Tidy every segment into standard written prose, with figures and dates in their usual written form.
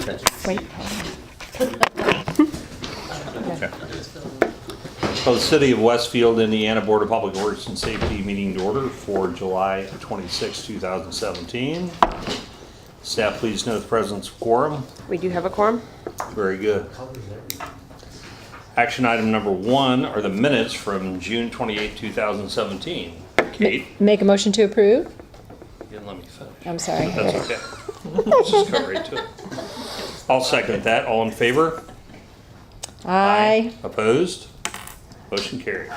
Wait. Okay. So the City of Westfield, Indiana Board of Public Works and Safety meeting to order for July 26, 2017. Staff, please note the presence of quorum. We do have a quorum. Very good. Action item number 1 are the minutes from June 28, 2017. Kate, Make a motion to approve. you didn't let me finish. I'm sorry. That's okay. Let's just go right to it. I'll second that. All in favor? Aye. Opposed? Motion carries.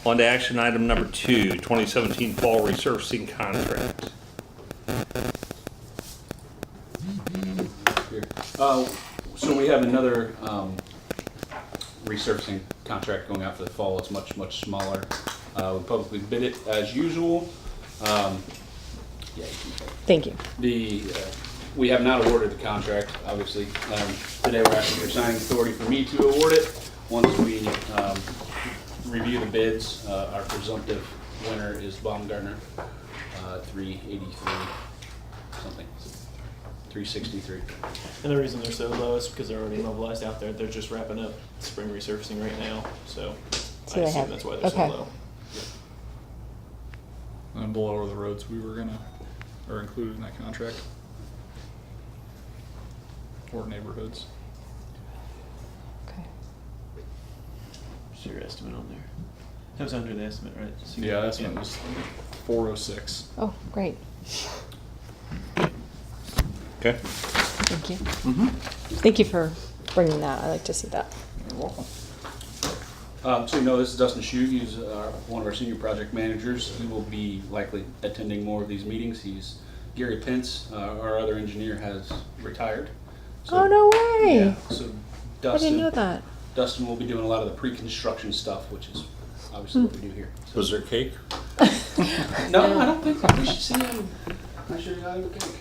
On to action item number 2, 2017 fall resurfacing contract. So we have another resurfacing contract going out for the fall. It's much, much smaller. We publicly bid it as usual. Yeah, you can go. Thank you. We have not awarded the contract, obviously. Today we're asking for signing authority for me to award it. Once we review the bids, our presumptive winner is Baumgartner, 383 something, 363. And the reason they're so low is because they're already mobilized out there. They're just wrapping up spring resurfacing right now, so So I they assume have- that's why they're okay. so low. And below are the roads we were are included in that contract. Or neighborhoods. Okay. What's your estimate on there? That was under the estimate, right? So Yeah, that's when it was 406. Oh, great. Okay. Thank you. Thank you for bringing that. I like to see that. You're welcome. So you know, this is Dustin Shue. He's one of our senior project managers. He will be likely attending more of these meetings. Gary Pence, our other engineer, has retired. So, Oh, no way. Yeah, so I didn't know Dustin, that. Dustin will be doing a lot of the pre-construction stuff, which is obviously what we do here. So, Was there cake? no, I don't think we should see him. I should have got him a cake.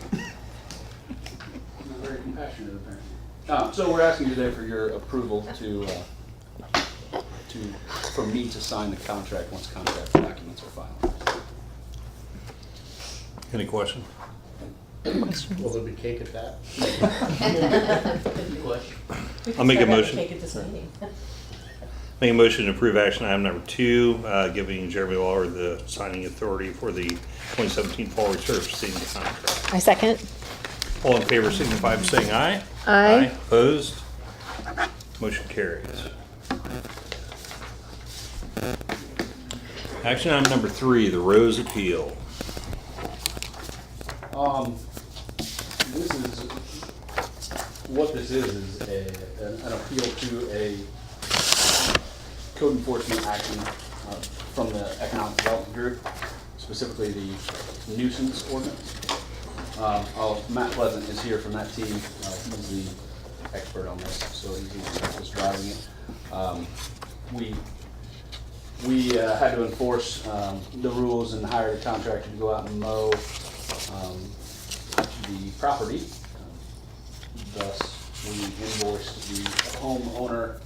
I'm not very compassionate, apparently. So we're asking today for your approval for me to sign the contract once contract documents are finalized. Any question? Will there be cake at that? I'll make a motion. Cake at this meeting. Make a motion to approve action item number 2, giving Jeremy Waller the signing authority for the 2017 fall resurfacing contract. I second. All in favor signify by saying aye. Aye. Opposed? Motion carries. Action item number 3, the Rose Appeal. This is an appeal to a code enforcement action from the Economic Development Group, specifically the nuisance ordinance. Matt Pleasant is here from that team. He's the expert on this, so he's the one that's driving it. We had to enforce the rules and hired a contractor to go out and mow the property. Thus, we invoiced the homeowner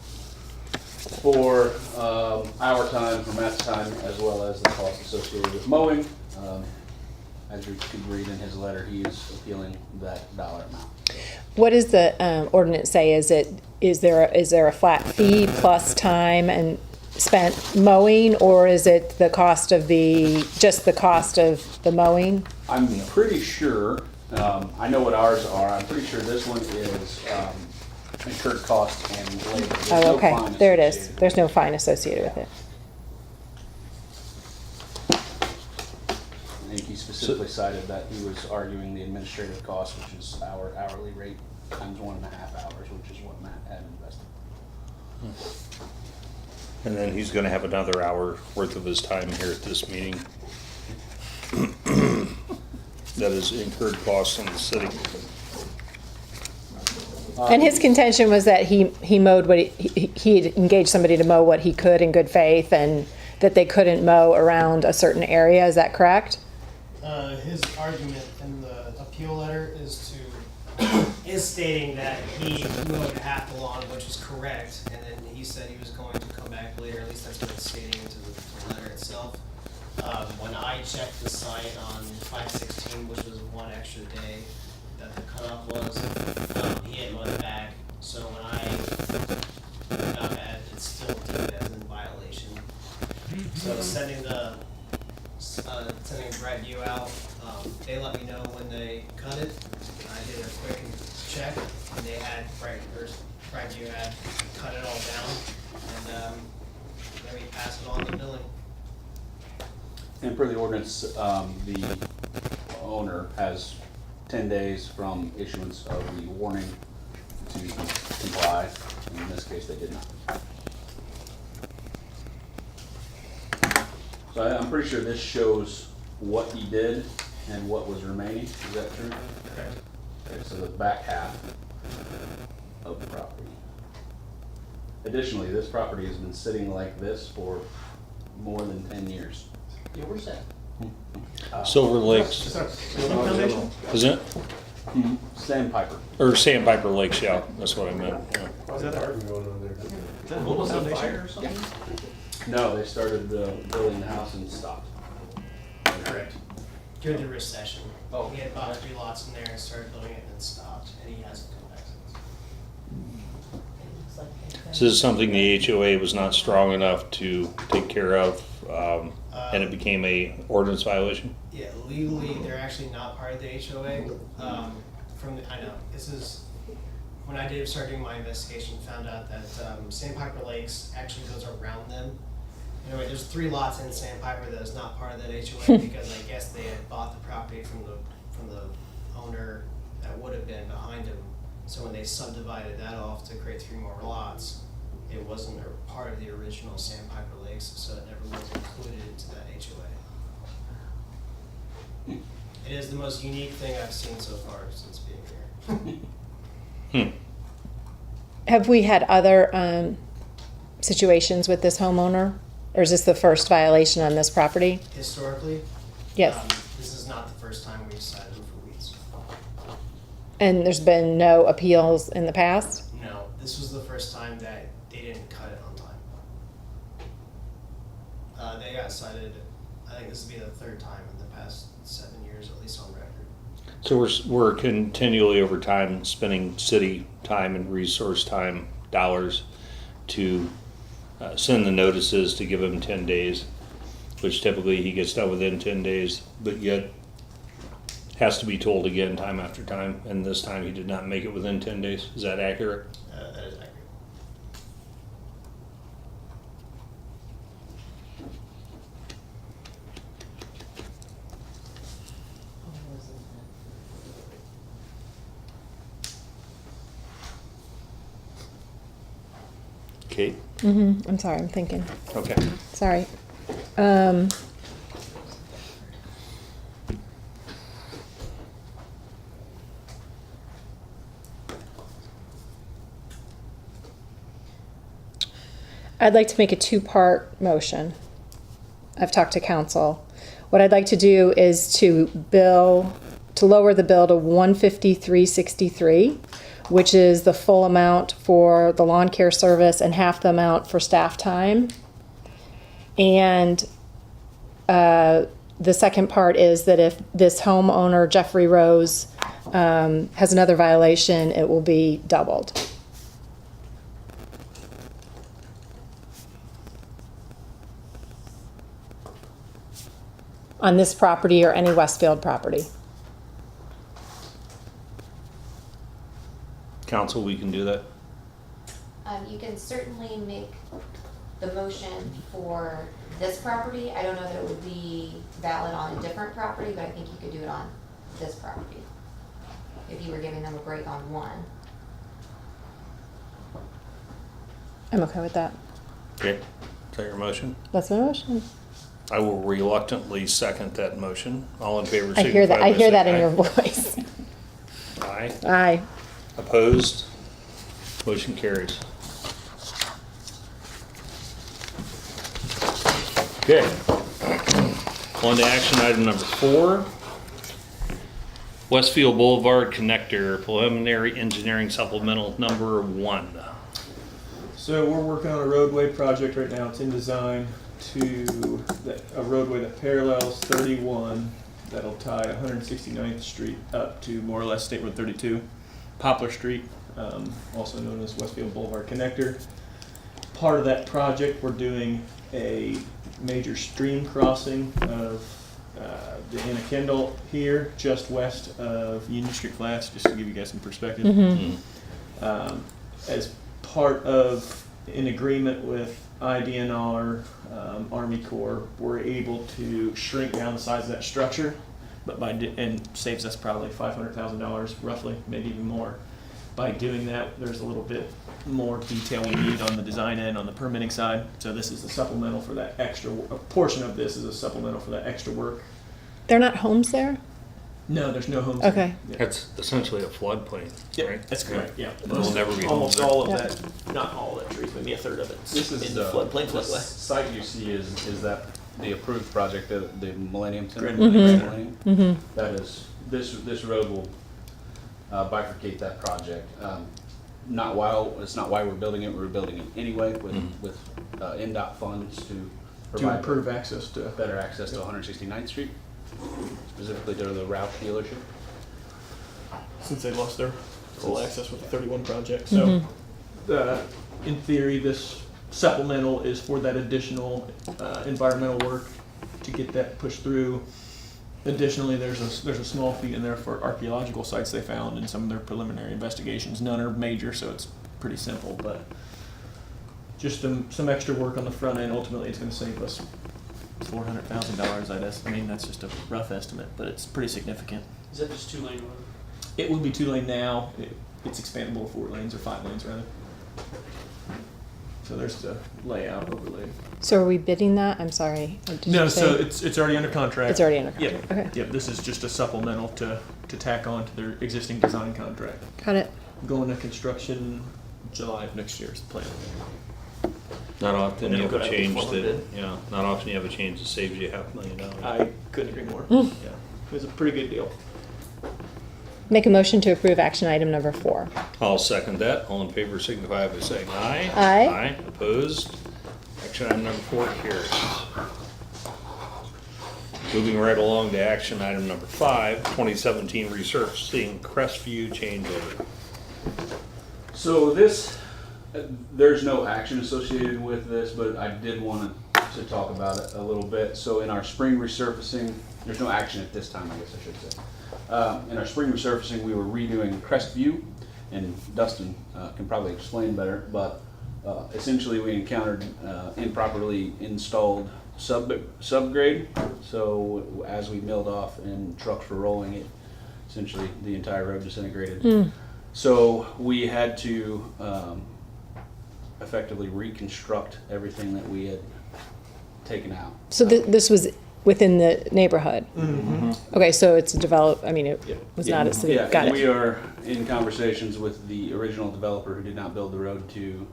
for our time, for Matt's time, as well as the cost associated with mowing. As you could read in his letter, he is appealing that dollar amount. What does the ordinance say? Is there a flat fee plus time and spent mowing, or is it the cost of just the cost of the mowing? I'm pretty sure, I know what ours are, I'm pretty sure this one is incurred cost and labor. There's Oh, no okay. fine There it is. associated There's with no fine associated with it. I think he specifically cited that he was arguing the administrative cost, which is our hourly rate times 1.5 hours, which is what Matt had invested. And then he's going to have another hour worth of his time here at this meeting. That is incurred costs on the city. And his contention was that he mowed what he had engaged somebody to mow what he could in good faith, and that they couldn't mow around a certain area. Is that correct? His argument in the appeal letter is stating that he mowed half the lawn, which is correct, and then he said he was going to come back later. At least that's what it's stating into the letter itself. When I checked the site on 5/16, which was one extra day that the cutoff was, they let me know when they cut it. I did a quick check, and they had, Brightview had cut it all down, and then we passed it on to billing. And per the ordinance, the owner has 10 days from issuance of the warning to comply. And in this case, they did not. So I'm pretty sure this shows what he did and what was remaining. Is that true? Okay, so the back half of the property. Additionally, this property has been sitting like this for more than 10 years. Yeah, where's that? Silver Lakes, Foundation? is it? Sandpiper. Or Sandpiper Lakes, yeah, that's what I meant. Yeah. Is that Garden going on there. Is that Mobile Foundation? or something? No, they started building the house and stopped. Correct. During the recession. Oh. He had bought 3 lots in there and started building it and then stopped, and he hasn't come back since. So this is something the HOA was not strong enough to take care of, and it became a ordinance violation? Yeah, legally, they're actually not part of the HOA. I know, this is, when I start doing my investigation, found out that Sandpiper Lakes actually goes around them. Anyway, there's 3 lots in Sandpiper that is not part of that HOA because I guess they had bought the property from the owner that would have been behind him. So when they subdivided that off to create 3 more lots, it wasn't a part of the original Sandpiper Lakes, so it never was included into that HOA. It is the most unique thing I've seen so far since being here. Have we had other situations with this homeowner? Or is this the first violation on this property? Historically, Yes. This is not the first time we've cited them for weeds. And there's been no appeals in the past? No, this was the first time that they didn't cut it on time. They got cited, I think this would be the 3rd time in the past 7 years, at least on record. So we're continually over time spending city time and resource time, dollars, to send the notices to give him 10 days, which typically he gets done within 10 days, but yet has to be told again time after time, and this time he did not make it within 10 days. Is that accurate? That is accurate. Kate? I'm sorry, I'm thinking. Okay. Sorry. I'd like to make a 2-part motion. I've talked to council. What I'd like to do is to lower the bill to $153.63, which is the full amount for the lawn care service and half the amount for staff time. And the second part is that if this homeowner, Jeffrey Rose, has another violation, it will be doubled. On this property or any Westfield property. Council, we can do that? You can certainly make the motion for this property. I don't know that it would be valid on a different property, but I think you could do it on this property. If you were giving them a break on one. I'm okay with that. Okay. Is that your motion? That's my motion. I will reluctantly second that motion. All in favor, I hear that. signify I by hear that in saying your voice. aye. Aye. Aye. Opposed? Motion carries. Okay. On to action item number 4. Westfield Boulevard Connector Preliminary Engineering Supplemental number 1. So we're working on a roadway project right now. It's in design to a roadway that parallels 31 that'll tie 169th Street up to more or less State Road 32, Poplar Street, also known as Westfield Boulevard Connector. Part of that project, we're doing a major stream crossing of the Inn of Kendall here, just west of Union Street Flats, just to give you guys some perspective. As part of an agreement with IDNR, Army Corps, we're able to shrink down the size of that structure, but and saves us probably $500,000 roughly, maybe even more. By doing that, there's a little bit more detail we need on the design end, on the permitting side. So this is a supplemental for that extra, a portion of this is a supplemental for that extra work. They're not homes there? No, there's no homes. Okay. Yeah. That's essentially a floodplain, Yeah, right? that's correct, yeah. There will never be Almost homes there. all of Yeah. that, not all of that trees, maybe a third of it. This is in the floodplain, the floodway. site you see is that the approved project, the Millennium Center. Grand Millennium. That is, this road will bifurcate that project. It's not why we're building it, we're building it anyway with NDOT funds to To provide improve access to. better access to 169th Street, specifically to the Roush dealership. Since they lost their full access with the 31 project. So, in theory, this supplemental is for that additional environmental work to get that pushed through. Additionally, there's a small fee in there for archaeological sites they found in some of their preliminary investigations. None are major, so it's pretty simple, but just some extra work on the front end. Ultimately, it's going to save us $400,000. I mean, that's just a rough estimate, but it's pretty significant. Is that just 2-lane road? It would be 2-lane now. It's expandable to 4 lanes or 5 lanes rather. So there's the layout overlay. So are we bidding that? I'm sorry. Did No, you so say- it's already under contract. It's already under Yep. contract. Okay. Yep. This is just a supplemental to tack on to their existing design contract. Got it. Going to construction July of next year is the plan. Not often And you it'll have a go out change before that, bid. not often you have a change that saves you $500,000. I couldn't agree more. Yeah, it was a pretty good deal. Make a motion to approve action item number 4. I'll second that. All in favor signify by saying aye. Aye. Aye, opposed. Action item number 4 carries. Moving right along to action item number 5, 2017 resurfacing Crestview change order. So this, there's no action associated with this, but I did want to talk about it a little bit. So in our spring resurfacing, there's no action at this time, I guess I should say. In our spring resurfacing, we were redoing Crestview, and Dustin can probably explain better, but essentially we encountered improperly installed subgrade. So as we milled off and trucks were rolling it, essentially the entire road disintegrated. So we had to effectively reconstruct everything that we had taken out. So this was within the neighborhood? Okay, so it's developed, I mean, it was not a city, Yeah, got and we it. are in conversations with the original developer who did not build the road to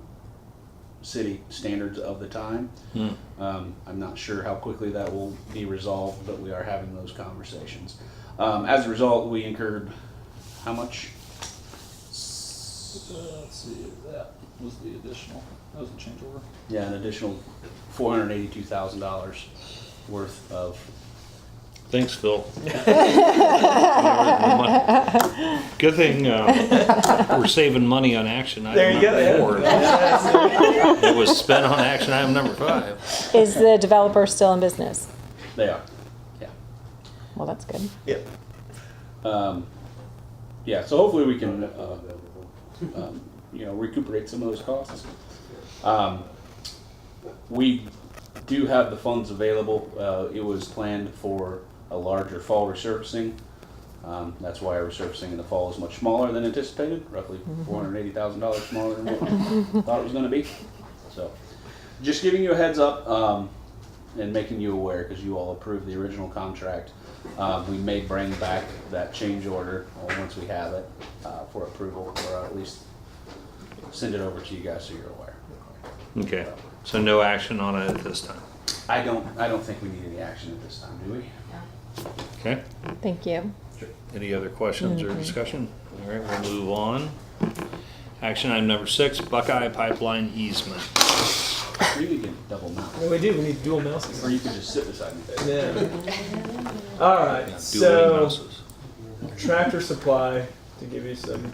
city standards of the time. I'm not sure how quickly that will be resolved, but we are having those conversations. As a result, we incurred how much? Let's see, that was the additional, that was a change order. Yeah, an additional $482,000 worth of. Thanks, Phil. Good thing we're saving money on action There item you go. number 4. Yeah. It was spent on action item number 5. Is the developer still in business? They are, yeah. Well, that's good. Yep. Yeah, so hopefully we can, recuperate some of those costs. We do have the funds available. It was planned for a larger fall resurfacing. That's why our resurfacing in the fall is much smaller than anticipated, roughly $480,000 smaller than what we thought it was gonna be. So, just giving you a heads up, and making you aware, because you all approved the original contract. We may bring back that change order once we have it for approval, or at least send it over to you guys so you're aware. Okay, so no action on it at this time. I don't think we need any action at this time, do we? Okay, Thank you. any other questions or discussion? All right, we'll move on. Action item number 6, Buckeye Pipeline easement. We could get double mount, Yeah, we do. We need dual mouses. or you could just sit beside me there. Yeah. All right. Dueling So mouses. Tractor Supply, to give you some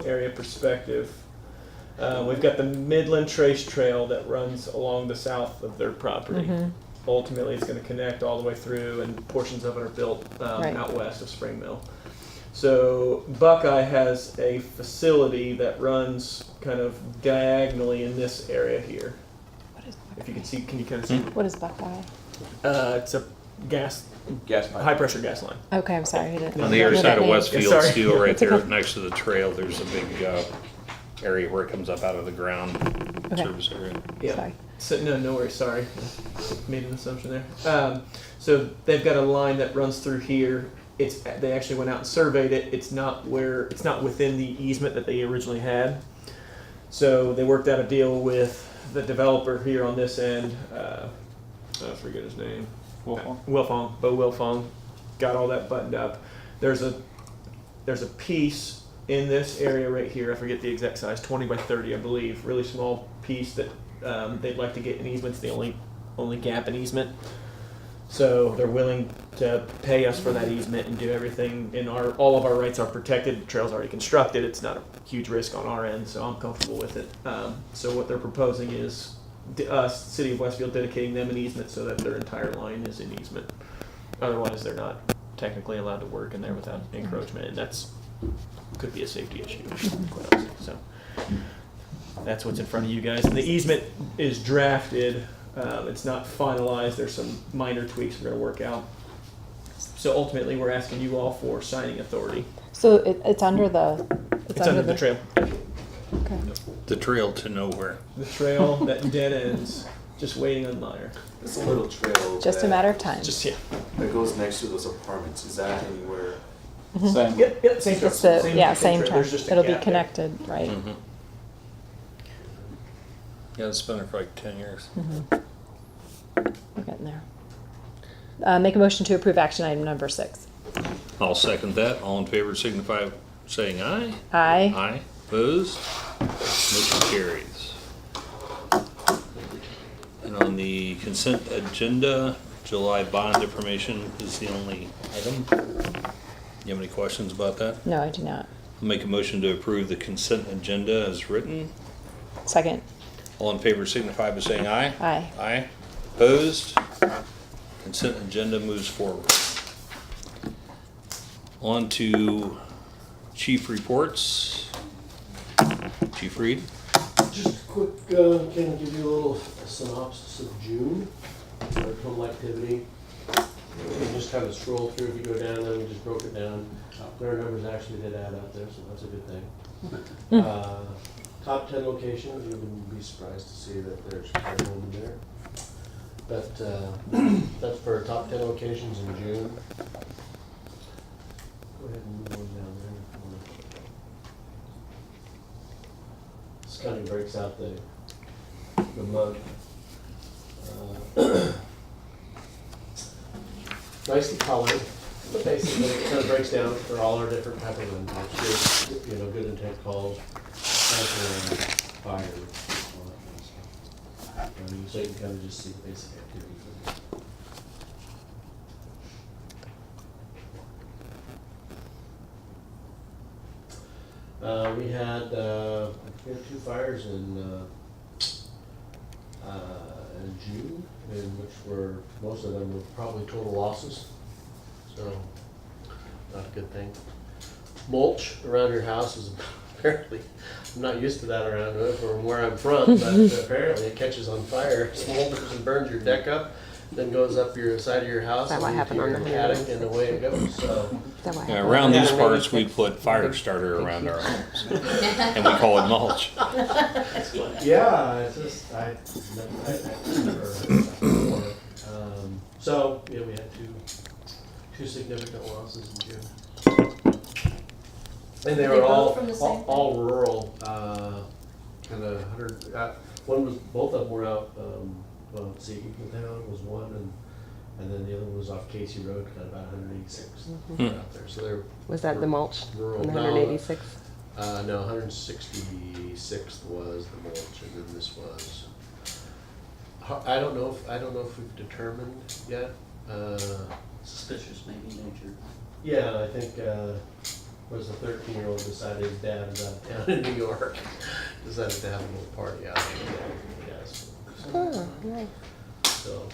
area perspective. We've got the Midland Trace Trail that runs along the south of their property. ultimately it's going to connect all the way through, and portions of it are built Right. out west of Spring Mill. So Buckeye has a facility that runs kind of diagonally in this area here. What is If you can see, can you kind of see? what is Buckeye? It's a gas, Gas pipe. high pressure gas line. Okay, I'm sorry. I didn't On the know other that side of name. Westfield sorry. Steel, right It's there, okay. next to the trail, there's a big, area where it comes up out of the ground, Okay. service area. Yeah. Sorry. So, no worries, sorry. Made an assumption there. So they've got a line that runs through here. They actually went out and surveyed it. It's not within the easement that they originally had. So they worked out a deal with the developer here on this end. I forget his name. Wilfong, Bo Wilfong, got all that buttoned up. There's a piece in this area right here. I forget the exact size, 20 by 30, I believe. Really small piece that they'd like to get an easement. It's the only gap in easement. So they're willing to pay us for that easement and do everything. And all of our rights are protected. The trail's already constructed. It's not a huge risk on our end, so I'm comfortable with it. So what they're proposing is us, City of Westfield, dedicating them an easement so that their entire line is in easement. Otherwise, they're not technically allowed to work in there without encroachment, and could be a safety issue. Quite honestly. So that's what's in front of you guys. And the easement is drafted. It's not finalized. There's some minor tweaks we're going to work out. So ultimately, we're asking you all for signing authority. So it's under the. It's under the trail. Okay. The trail to nowhere. The trail that dead ends, just waiting on Meyer. It's a little trail. Just a that- matter of time. Just yeah. That goes next to those apartments. Is that anywhere? Same. Yep. Same trail. It's the Same same trail. track. There's just a It'll be gap there. connected, right? Mhm. Yeah, it's been there for like 10 years. We're getting there. Make a motion to approve action item number 6. I'll second that. All in favor signify by saying aye. Aye. Aye. Opposed? Motion carries. And on the consent agenda, July bond information is the only item. You have any questions about that? No, I do not. I'll make a motion to approve the consent agenda as written. Second. All in favor signify by saying aye. Aye. Aye. Opposed? Consent agenda moves forward. On to chief reports. Chief Reed? Just a quick, kind of give you a little synopsis of June, our total activity. You can just kind of scroll through, if you go down, then we just broke it down. Their numbers actually did add up there, so that's a good thing. Top 10 locations, you wouldn't be surprised to see that there's quite a one in there. But that's for our top 10 locations in June. Go ahead and move on down there. if you want. This kind of breaks out the month. Nicely colored, but basically it kind of breaks down for all our different type of events. Good intent calls, fire, all that kind of stuff. So you can kind of just see the basic activity for this. We had 2 fires in June, in which most of them were probably total losses, so not a good thing. Mulch around your house is apparently, I'm not used to that around from where I'm from, but apparently it catches on fire, smolders and burns your deck up, then goes up your side of your house That what and into happened on your the attic, and away it goes, so. That what Yeah, happened? around these Yeah. parts, we put fire starter around our homes. And we call it mulch. Yeah, it's just, I've never heard of that before. So, yeah, we had two significant losses in June. And they They were both from the same thing? all rural, kind of 100, both of them were out, well, let's see, Eagletown was one, and then the other one was off Casey Road, kind of about 186 out there, so they're Was that the mulch rural. on the No, 186? No, 166th was the mulch, and then this was. I don't know if we've determined yet. Suspicious maybe nature. Yeah, I think was the 13-year-old decided his dad was out of town in New York, decided to have a little party out there. Yes. Oh, nice. So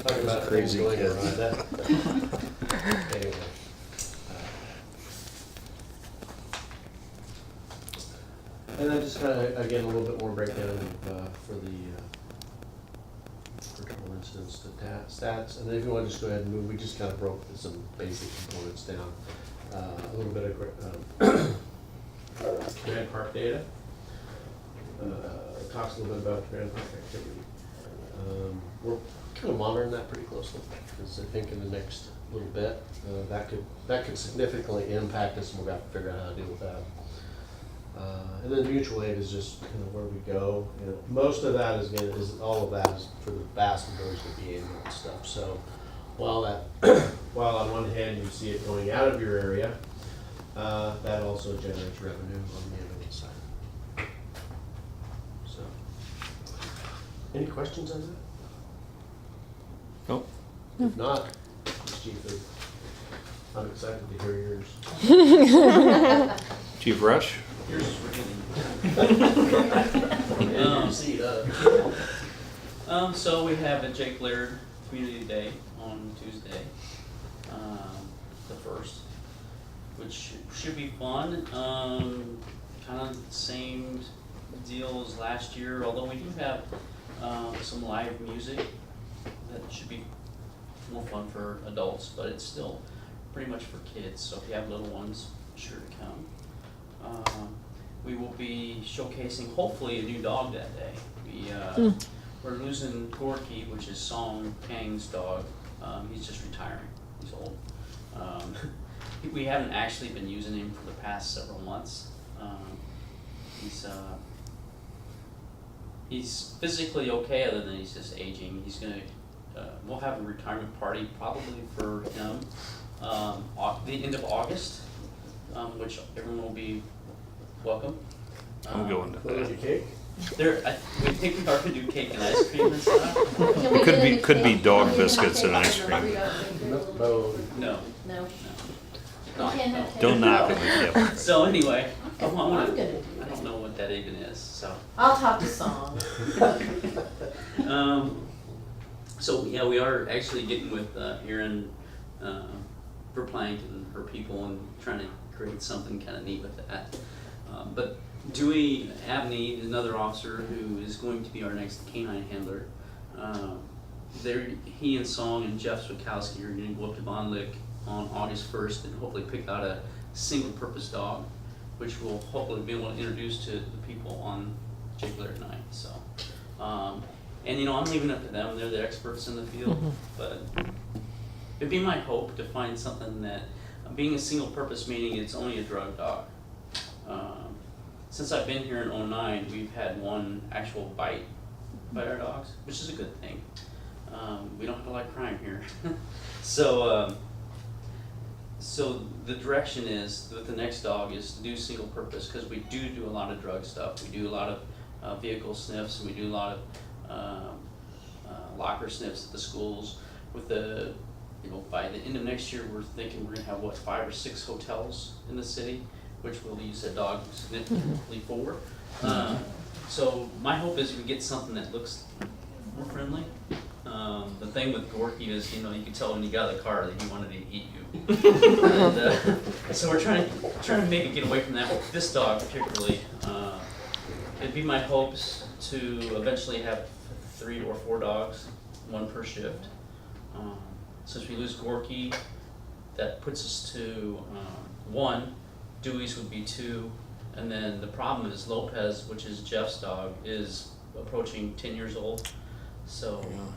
Talking about Crazy things going kids. awry, that- Anyway. And then just kind of, again, a little bit more breakdown of, for total incidents, the stats, and then if you want to just go ahead and move, we just kind of broke some basic components down. A little bit of Grand Park data. Talks a little bit about Grand Park activity. We're kind of monitoring that pretty closely, because I think in the next little bit, that could significantly impact us, and we'll have to figure out how to deal with that. And then mutual aid is just kind of where we go. You know, most of that all of that is for the vast majority of the ambulance stuff. So while on one hand you see it going out of your area, that also generates revenue on the ambulance side. So, any questions on that? Nope. If not, Chief, I'm excited to hear yours. Chief Rush? Yours is So we have a Jake Laird Community Day on Tuesday, the 1st, which should be fun. Kind of the same deal as last year, although we do have some live music that should be more fun for adults, but it's still pretty much for kids. So if you have little ones, be sure to come. We will be showcasing hopefully a new dog that day. We're losing Gorky, which is Song Kang's dog. He's just retiring. He's old. We haven't actually been using him for the past several months. He's physically okay, other than he's just aging. He's gonna. We'll have a retirement party probably for him the end of August, which everyone will be welcome. I'm going to Will you that. cake? We think we are gonna do cake and ice cream and stuff. Can we Could get be any dog cake? biscuits and Can we ice have cream. No. No. No. No. We can't have cake. Don't knock it. So anyway, Okay, well, I'm gonna do I don't know what that even is, so. I'll talk to Song. So yeah, we are actually getting with Erin for Plankton, her people, and trying to create something kind of neat with that. But Dewey Abney is another officer who is going to be our next canine handler. He and Song and Jeff Swakowski are going to go up to Von Lick on August 1st and hopefully pick out a single-purpose dog, which we'll hopefully be able to introduce to the people on Jake Laird night. So, and you know, I'm leaving it up to them. They're the experts in the field, but it'd be my hope to find something that, being a single-purpose, meaning it's only a drug dog. Since I've been here in 2009, we've had one actual bite by our dogs, which is a good thing. We don't have a lot of crime here. So the direction is with the next dog is to do single purpose, because we do a lot of drug stuff. We do a lot of vehicle sniffs, and we do a lot of locker sniffs at the schools. With the, by the end of next year, we're thinking we're gonna have 5 or 6 hotels in the city, which we'll use a dog significantly for. So my hope is we get something that looks more friendly. The thing with Gorky is, you could tell when you got in the car that he wanted to eat you. And, so we're trying to maybe get away from that with this dog particularly. It'd be my hopes to eventually have 3 or 4 dogs, 1 per shift. Since we lose Gorky, that puts us to 1. Dewey's would be 2, and then the problem is Lopez, which is Jeff's dog, is approaching 10 years old, so we'll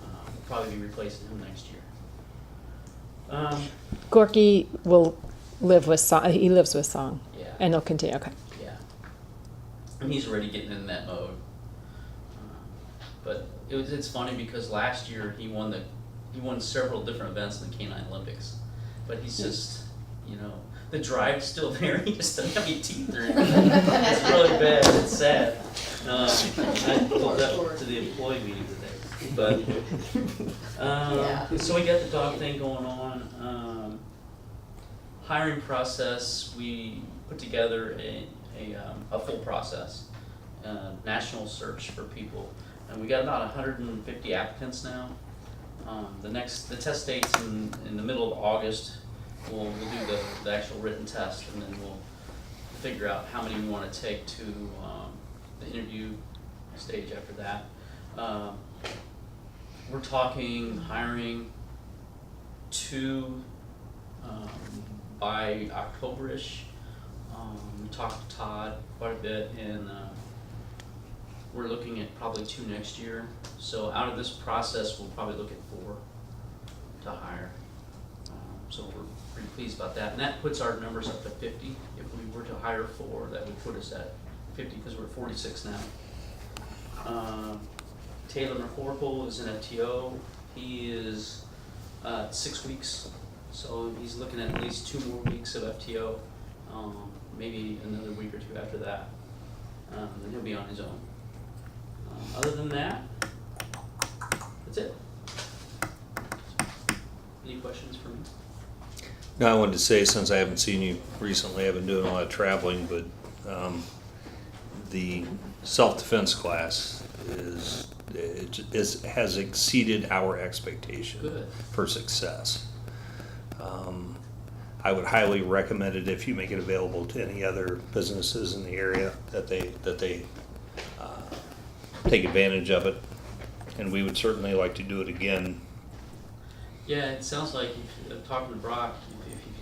probably be replacing him next year. Gorky will live with Song. He lives with Song. Yeah. And he'll continue. Okay. Yeah, and he's already getting in that mode. But it's funny because last year he won several different events in the Canine Olympics, but he's just, the drive's still there. He just doesn't have any teeth or anything. It's really bad. It's sad. I told that to the employee meeting today. But so we got the dog thing going on. Hiring process, we put together a full process, national search for people, and we got about 150 applicants now. The test date's in the middle of August. We'll do the actual written test, and then we'll figure out how many we want to take to the interview stage after that. We're talking hiring 2 by October-ish. We talked to Todd quite a bit, and we're looking at probably 2 next year. So out of this process, we'll probably look at 4 to hire. So we're pretty pleased about that. And that puts our numbers up to 50. If we were to hire 4, that would put us at 50 because we're at 46 now. Taylor McCorkle is an FTO. He is 6 weeks. So he's looking at least 2 more weeks of FTO, maybe another week or 2 after that. Then he'll be on his own. Other than that, that's it. Any questions for me? No, I wanted to say, since I haven't seen you recently, I've been doing a lot of traveling, but the self-defense class has exceeded our expectation Good. for success. I would highly recommend it if you make it available to any other businesses in the area that they take advantage of it, and we would certainly like to do it again. Yeah, it sounds like, talking to Brock,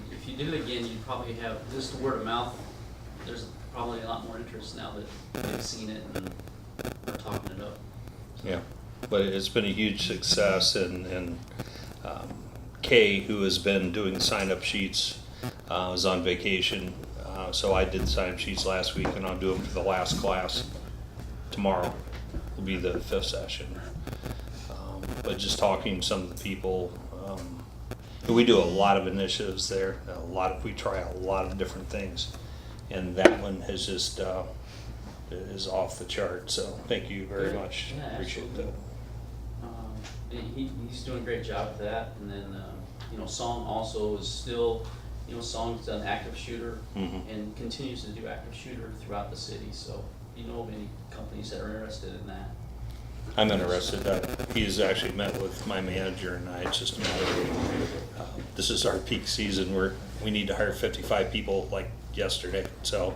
if you did it again, you'd probably have just the word of mouth. There's probably a lot more interest now that they've seen it and are talking it up. Yeah, but it's been a huge success, and Kay, who has been doing the sign-up sheets, was on vacation, so I did the sign-up sheets last week, and I'll do them for the last class tomorrow. Will be the 5th session. But just talking to some of the people, we do a lot of initiatives there. We try a lot of different things, and that one has just is off the chart. So thank you very much. Yeah, Appreciate that. He's doing a great job with that. And then, Song also is still, Song's an active shooter and continues to do active shooter throughout the city. So, you know of any companies that are interested in that? I'm interested. He's actually met with my manager, and it's just a matter of, this is our peak season where we need to hire 55 people like yesterday. So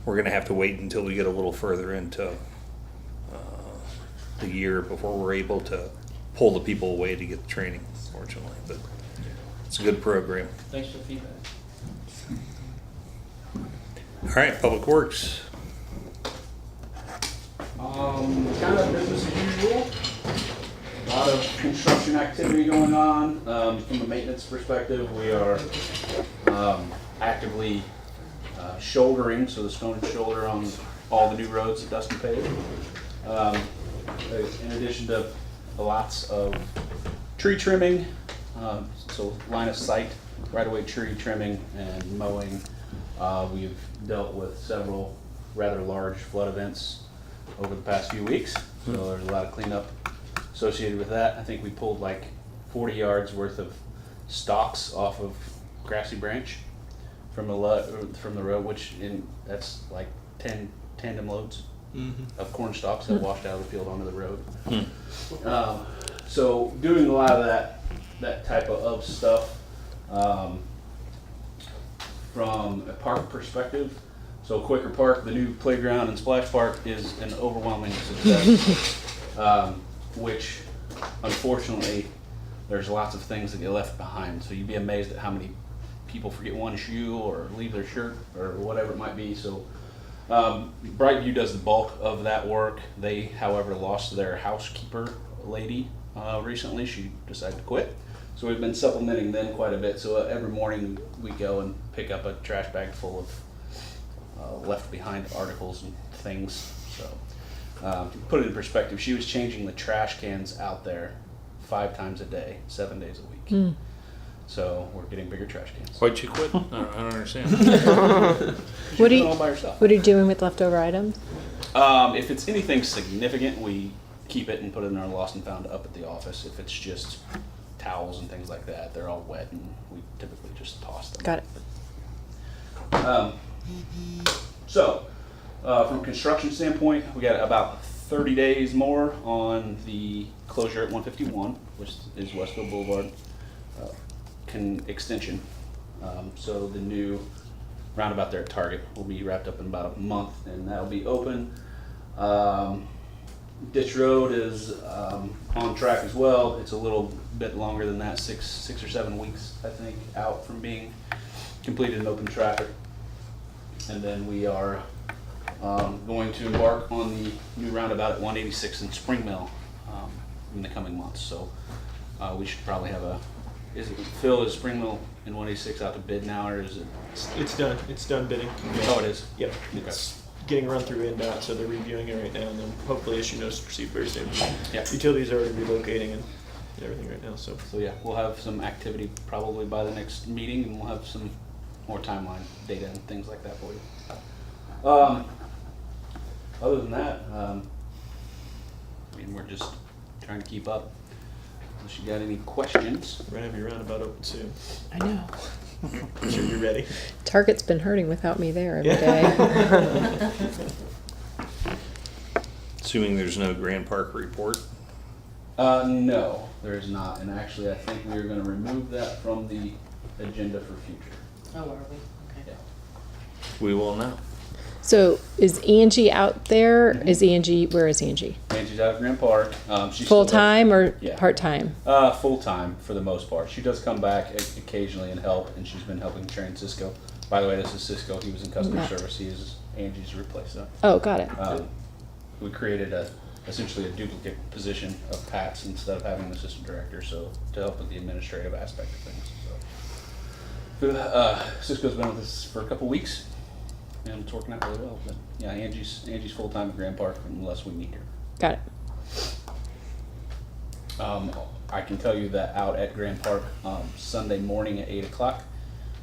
we're gonna have to wait until we get a little further into the year before we're able to pull the people away to get the training, fortunately. But it's a good program. Thanks for the feedback. All right, Public Works. Kind of business as usual. A lot of construction activity going on. From a maintenance perspective, we are actively shouldering, so the stone and shoulder on all the new roads that Dustin paved. In addition to lots of tree trimming, so line of sight, right-of-way tree trimming and mowing. We've dealt with several rather large flood events over the past few weeks, so there's a lot of cleanup associated with that. I think we pulled like 40 yards worth of stalks off of Grassy Branch from the road, that's like 10 tandem loads of corn stalks that washed out of the field onto the road. So doing a lot of that type of stuff. From a park perspective, so Quaker Park, the new playground and splash park, is an overwhelming success, which unfortunately there's lots of things that get left behind. So you'd be amazed at how many people forget one shoe or leave their shirt or whatever it might be. So Brightview does the bulk of that work. They, however, lost their housekeeper lady recently. She decided to quit. So we've been supplementing them quite a bit. So every morning we go and pick up a trash bag full of left behind articles and things. So to put it in perspective, she was changing the trash cans out there 5 times a day, 7 days a week. So we're getting bigger trash cans. Why'd you quit? I don't understand. What are She's doing it all by herself. you doing with leftover items? If it's anything significant, we keep it and put it in our lost and found up at the office. If it's just towels and things like that, they're all wet and we typically just toss them. Got it. So from a construction standpoint, we got about 30 days more on the closure at 151, which is Westfield Boulevard extension. So the new roundabout there at Target will be wrapped up in about a month, and that'll be open. Ditch Road is on track as well. It's a little bit longer than that, six or 7 weeks, I think, out from being completed in open traffic. And then we are going to embark on the new roundabout at 186 in Spring Mill in the coming months. So we should probably have Phil, is Spring Mill in 186 out to bid now, or is it? It's done. It's done bidding. Oh, it is? Yep. It's getting run through NDOT, so they're reviewing it right now, and then hopefully issue notice to proceed very soon. Yeah. Utilities are already relocating and everything right now, so. So yeah, we'll have some activity probably by the next meeting, and we'll have some more timeline data and things like that for you. Other than that, I mean, we're just trying to keep up. Unless you got any questions. We're gonna have your roundabout open soon. I know. I'm sure you're ready. Target's been hurting without me there every Yeah. day. Assuming there's no Grand Park report. No, there is not, and actually, I think we are gonna remove that from the agenda for future. Oh, are we? Okay. Yeah. We will now. So is Angie out there? Is Angie, where is Angie? Angie's out of Grand Park. She's Full-time or Yeah. part-time? Full-time for the most part. She does come back occasionally and help, and she's been helping train Cisco. By the way, this is Cisco. He was in customer Matt. service. He is Angie's replacement. Oh, got it. We created essentially a duplicate position of Pat's instead of having an assistant director, so to help with the administrative aspect of things. So, Cisco's been with us for a couple weeks, and it's working out really well. But yeah, Angie's full-time at Grand Park unless we need her. Got it. I can tell you that out at Grand Park Sunday morning at 8 o'clock,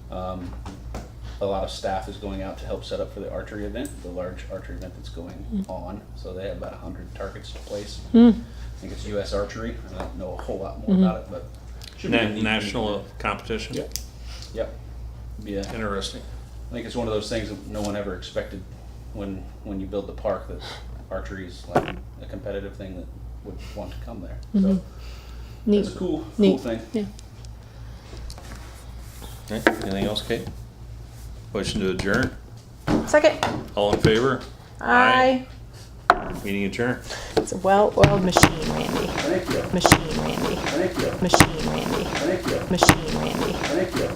a lot of staff is going out to help set up for the archery event, the large archery event that's going on. So they have about 100 targets to place. I think it's U.S. Archery. I don't know a whole lot more about it, but should be a neat National thing. competition. Yep. Yeah. Interesting. I think it's one of those things that no one ever expected when you build the park, that archery is like a competitive thing that would want to come there. So Neat. it's a cool Neat. thing. Yeah. Okay, anything else, Kate? Motion to adjourn. Second. All in favor? Aye. Meeting adjourned. It's a well-oiled machine, Randy. Thank you. Machine, Randy. Thank you. Machine, Randy. Thank you. Machine, Randy. Thank you.